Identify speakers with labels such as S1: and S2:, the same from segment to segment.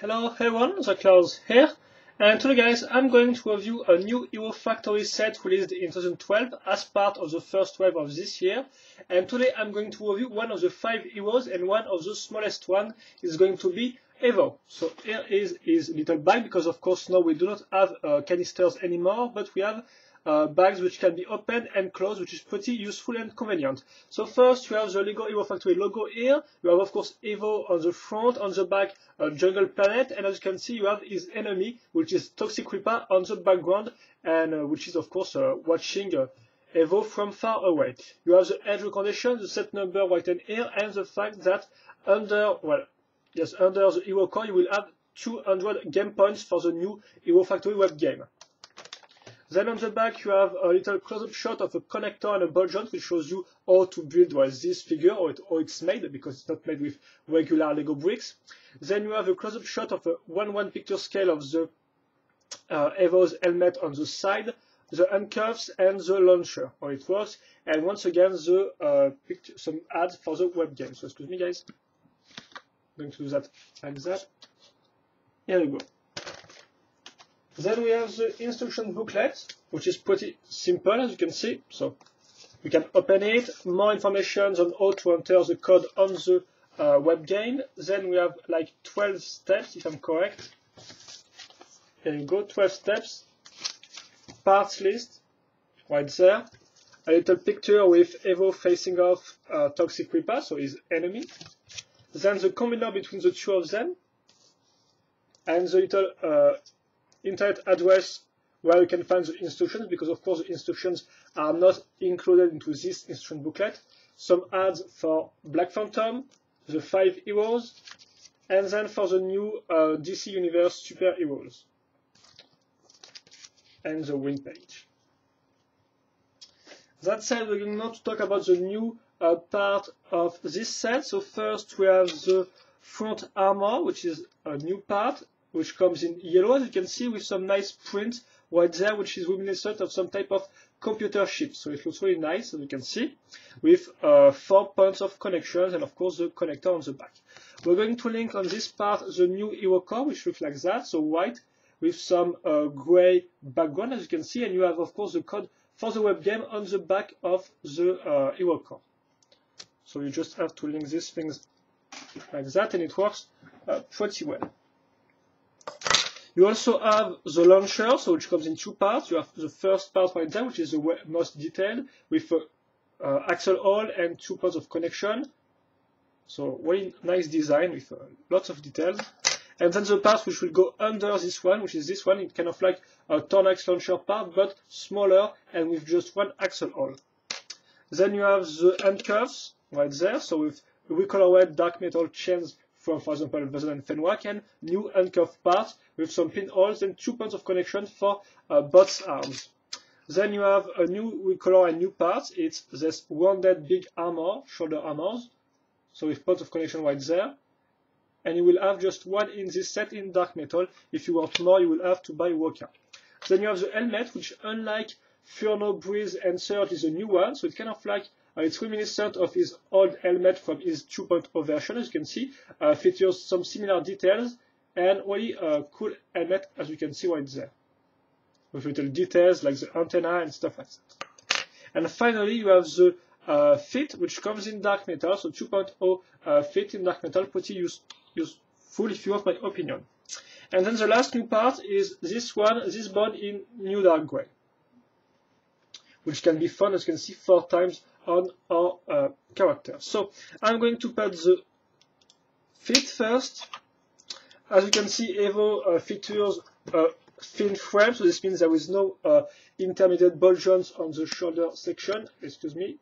S1: Hello everyone, the Klaus here, and today guys I'm going to review a new Hero Factory set released in 2012 as part of the first wave of this year. And today I'm going to review one of the 5 heroes, and one of the smallest one is going to be Evo. So here is his little bag, because of course now we do not have canisters anymore, but we have bags which can be opened and closed, which is pretty useful and convenient. So first you have the LEGO Hero Factory logo here. You have of course Evo on the front, on the back Jungle Planet, and as you can see you have his enemy, which is Toxic Reaper, on the background, and which is of course watching Evo from far away. You have the edge recommendation, the set number written here, and the fact that under the Hero Core you will have 200 game points for the new Hero Factory web game. Then on the back you have a little close-up shot of a connector and a ball joint, which shows you how to build this figure, or how it's made, because it's not made with regular Lego bricks. Then you have a close-up shot of a 1:1 picture scale of the Evo's helmet on the side, the handcuffs and the launcher, how it works, and once again the some ads for the web game. So excuse me guys, I'm going to do that like that. Here we go. Then we have the instruction booklet, which is pretty simple, as you can see. So we can open it, more information on how to enter the code on the web game. Then we have like 12 steps, if I'm correct. Here you go, 12 steps. Parts list, right there. A little picture with Evo facing off Toxic Reaper, so his enemy. Then the combiner between the two of them. And the little internet address where you can find the instructions, because of course the instructions are not included into this instruction booklet. Some ads for Black Phantom, the 5 heroes, and then for the new DC Universe super heroes, and the win page. That said, we're going now to talk about the new part of this set. So first we have the front armor, which is a new part, which comes in yellow, as you can see, with some nice print right there, which is reminiscent of some type of computer chip. So it looks really nice, as you can see, with 4 points of connections, and of course the connector on the back. We're going to link on this part the new Hero Core, which looks like that, so white with some gray background, as you can see, and you have of course the code for the web game on the back of the Hero Core. So you just have to link these things like that, and it works pretty well. You also have the launcher, so which comes in 2 parts. You have the first part right there, which is the most detailed, with axle hole and 2 points of connection. So very nice design with lots of details. And then the part which will go under this one, which is this one, it's kind of like a Tornax launcher part, but smaller and with just 1 axle hole. Then you have the handcuffs right there, so with recolorway dark metal chains from, for example, Vezon and Fenwak, and new handcuff part with some pinholes and 2 points of connection for both arms. Then you have a new recolor and new parts. It's this rounded big armor, shoulder armors, so with points of connection right there. And you will have just 1 in this set in dark metal. If you want more, you will have to buy Woka. Then you have the helmet, which unlike Furno, Breeze and Surge is a new one, so it's kind of like it's reminiscent of his old helmet from his 2.0 version, as you can see. Features some similar details, and really cool helmet, as you can see right there, with little details like the antenna and stuff like that. And finally you have the fit, which comes in dark metal, so 2.0 fit in dark metal, pretty useful if you want my opinion. And then the last new part is this one, this bond in new dark gray, which can be fun, as you can see, 4 times on our character. So I'm going to put the fit first. As you can see, Evo features thin frame, so this means there is no intermediate ball joints on the shoulder section. Excuse me.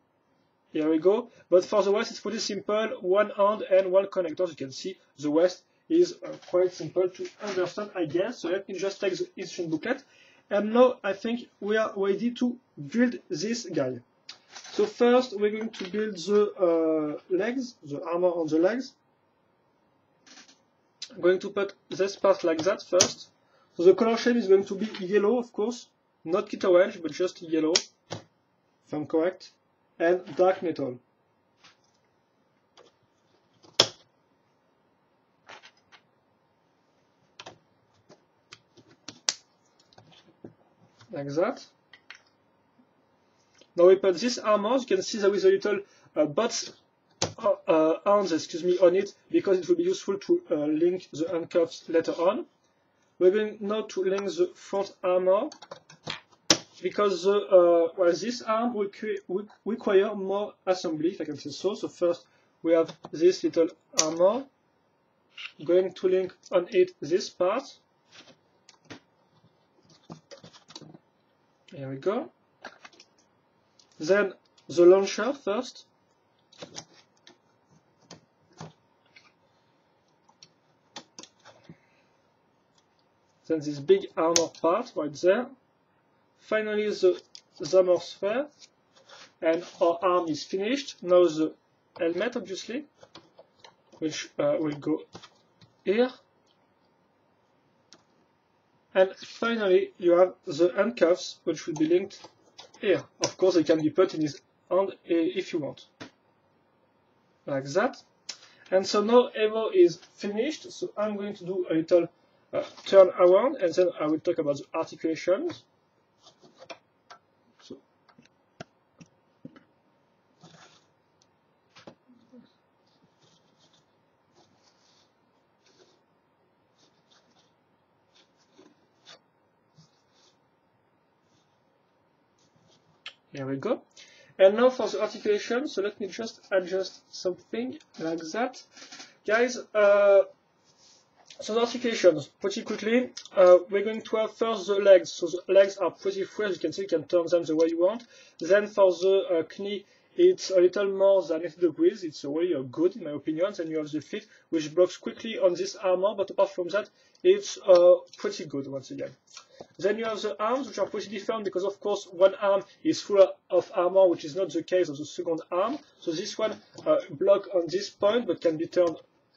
S1: Here we go. But for the waist, it's pretty simple. 1 hand and 1 connector. As you can see, the waist is quite simple to understand, I guess. So let me just take the instruction booklet. And now I think we are ready to build this guy. So first we're going to build the legs, the armor on the legs. I'm going to put this part like that first. So the color shade is going to be yellow, of course, not kit orange, but just yellow, if I'm correct, and dark metal. like that. Now we put this armor. You can see there is a little butts arms, on it, because it will be useful to link the handcuffs later on. We're going now to link the front armor, because this arm will require more assembly, if I can say so. So first we have this little armor, going to link on it this part. Here we go. Then the launcher first. Then this big armor part right there. Finally the armor sphere. And our arm is finished. Now the helmet, obviously, which will go here. And finally you have the handcuffs, which will be linked here. Of course, they can be put in his hand if you want. Like that. And so now Evo is finished, so I'm going to do a little turn around, and then I will talk about the articulations. So, here we go. And now for the articulation, so let me just adjust something like that. Guys, so the articulations, pretty quickly, we're going to have first the legs. So the legs are pretty free, as you can see, you can turn them the way you want. Then for the knee, it's a little more than 80 degrees, it's really good in my opinion. Then you have the feet, which blocks quickly on this armor, but apart from that, it's pretty good once again. Then you have the arms, which are pretty different because, of course, one arm is full of armor, which is not the case of the second arm. So this one blocks on this point, but can be turned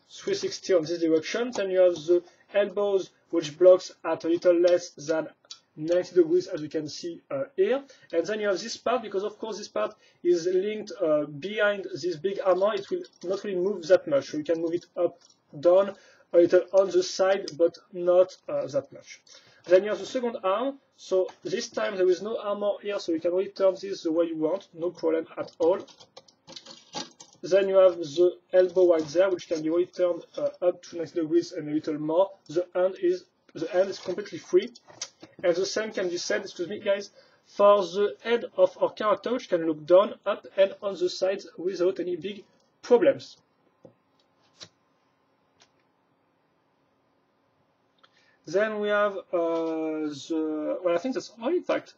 S1: 360 on this direction. Then you have the elbows, which blocks at a little less than 90 degrees, as you can see here. And then you have this part, because of course this part is linked behind this big armor. It will not really move that much, so you can move it up, down, a little on the side, but not that much. Then you have the second arm, so this time there is no armor here, so you can really turn this the way you want, no problem at all. Then you have the elbow right there, which can be really turned up to 90 degrees and a little more. The hand is completely free. And the same can be said, excuse me guys, for the head of our character, which can look down, up and on the sides without any big problems. Then we have I think that's all in fact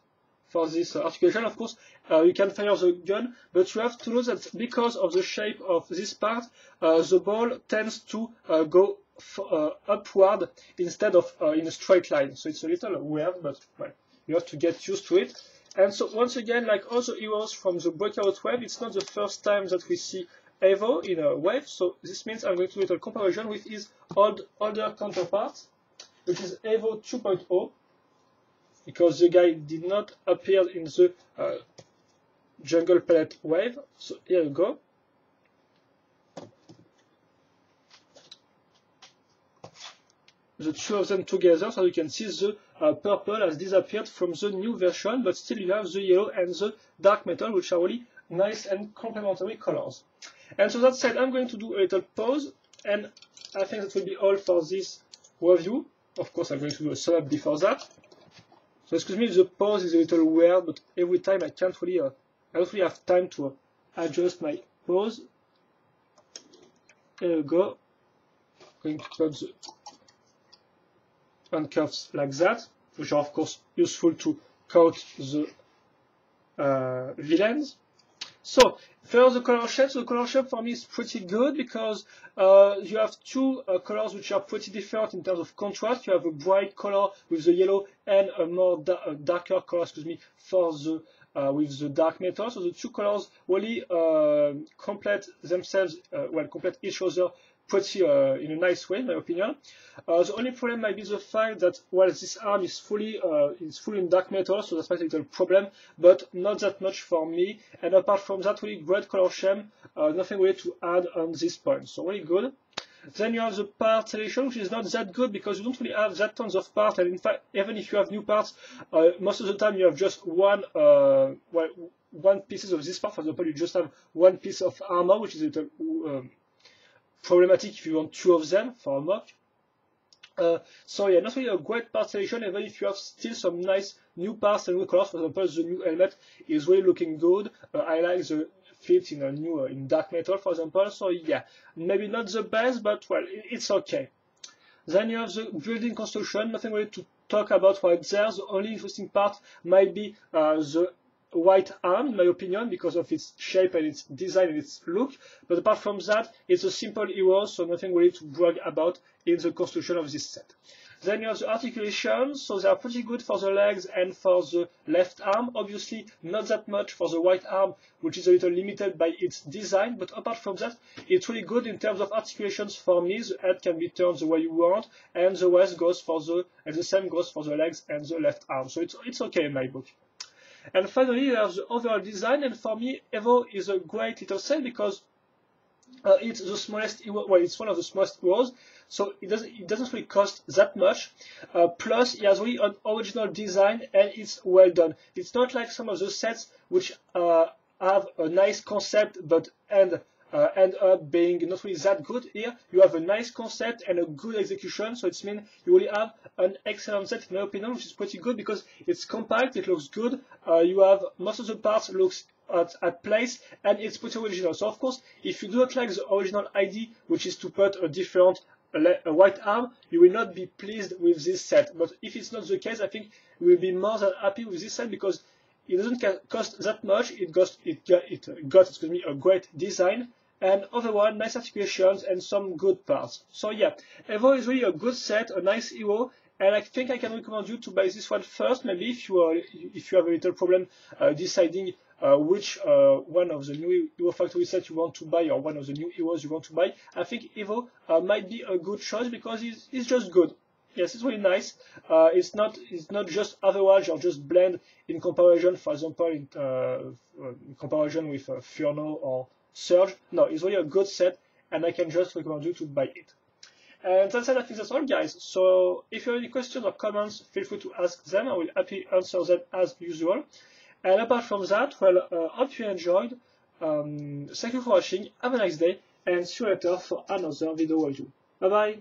S1: for this articulation. Of course, you can fire the gun, but you have to know that because of the shape of this part, the ball tends to go upward instead of in a straight line. So it's a little weird, but well, you have to get used to it. And so once again, like all the heroes from the Breakout wave, it's not the first time that we see Evo in a wave. So this means I'm going to do a little comparison with his older counterpart, which is Evo 2.0, because the guy did not appear in the Jungle Palette wave. So here you go. The two of them together, so you can see the purple has disappeared from the new version, but still you have the yellow and the dark metal, which are really nice and complementary colors. And so that said, I'm going to do a little pause, and I think that will be all for this review. Of course, I'm going to do a sum up before that. So excuse me if the pause is a little weird, but every time I can't really, I don't really have time to adjust my pause. There we go. Going to put the handcuffs like that, which are of course useful to coat the villains. So for the color shape, so the color shape for me is pretty good because you have two colors which are pretty different in terms of contrast. You have a bright color with the yellow and a more darker color, excuse me, for the with the dark metal. So the two colors really complete themselves, complete each other pretty in a nice way, in my opinion. The only problem might be the fact that, well, this arm is fully in dark metal, so that's a little problem, but not that much for me. And apart from that, really great color scheme, nothing really to add on this point. So really good. Then you have the part selection, which is not that good because you don't really have that tons of parts, and in fact, even if you have new parts, most of the time you have just one pieces of this part. For example, you just have one piece of armor, which is a little problematic if you want two of them for a mock. So yeah, not really a great part selection, even if you have still some nice new parts and new colors. For example, the new helmet is really looking good. I like the fit in a new in dark metal, for example. So yeah, maybe not the best, but well, it's okay. Then you have the building construction. Nothing really to talk about right there. The only interesting part might be the white arm, in my opinion, because of its shape and its design and its look. But apart from that, it's a simple hero, so nothing really to brag about in the construction of this set. Then you have the articulations, so they are pretty good for the legs and for the left arm. Obviously, not that much for the right arm, which is a little limited by its design. But apart from that, it's really good in terms of articulations for me. The head can be turned the way you want, and the rest goes for and the same goes for the legs and the left arm. So it's okay in my book. And finally, you have the overall design, and for me, Evo is a great little set because it's the smallest hero. Well, it's one of the smallest heroes, so it doesn't really cost that much. Plus, it has really an original design, and it's well done. It's not like some of the sets which have a nice concept but end up being not really that good. Here, you have a nice concept and a good execution, so it means you really have an excellent set, in my opinion, which is pretty good because it's compact, it looks good, you have most of the parts looks at place, and it's pretty original. So of course, if you do not like the original idea, which is to put a different white arm, you will not be pleased with this set. But if it's not the case, I think you will be more than happy with this set because it doesn't cost that much. It got a great design, and overall nice articulations and some good parts. So yeah, Evo is really a good set, a nice hero, and I think I can recommend you to buy this one first. Maybe if you have a little problem deciding which one of the new Hero Factory sets you want to buy or one of the new heroes you want to buy, I think Evo might be a good choice because it's just good. Yes, it's really nice. It's not just otherwise or just blend in comparison. For example, in comparison with Furno or Surge. No, it's really a good set, and I can just recommend you to buy it. And that's it. I think that's all, guys. So if you have any questions or comments, feel free to ask them. I will happily answer them as usual. And apart from that, well, hope you enjoyed. Thank you for watching. Have a nice day, and see you later for another video review. Bye bye.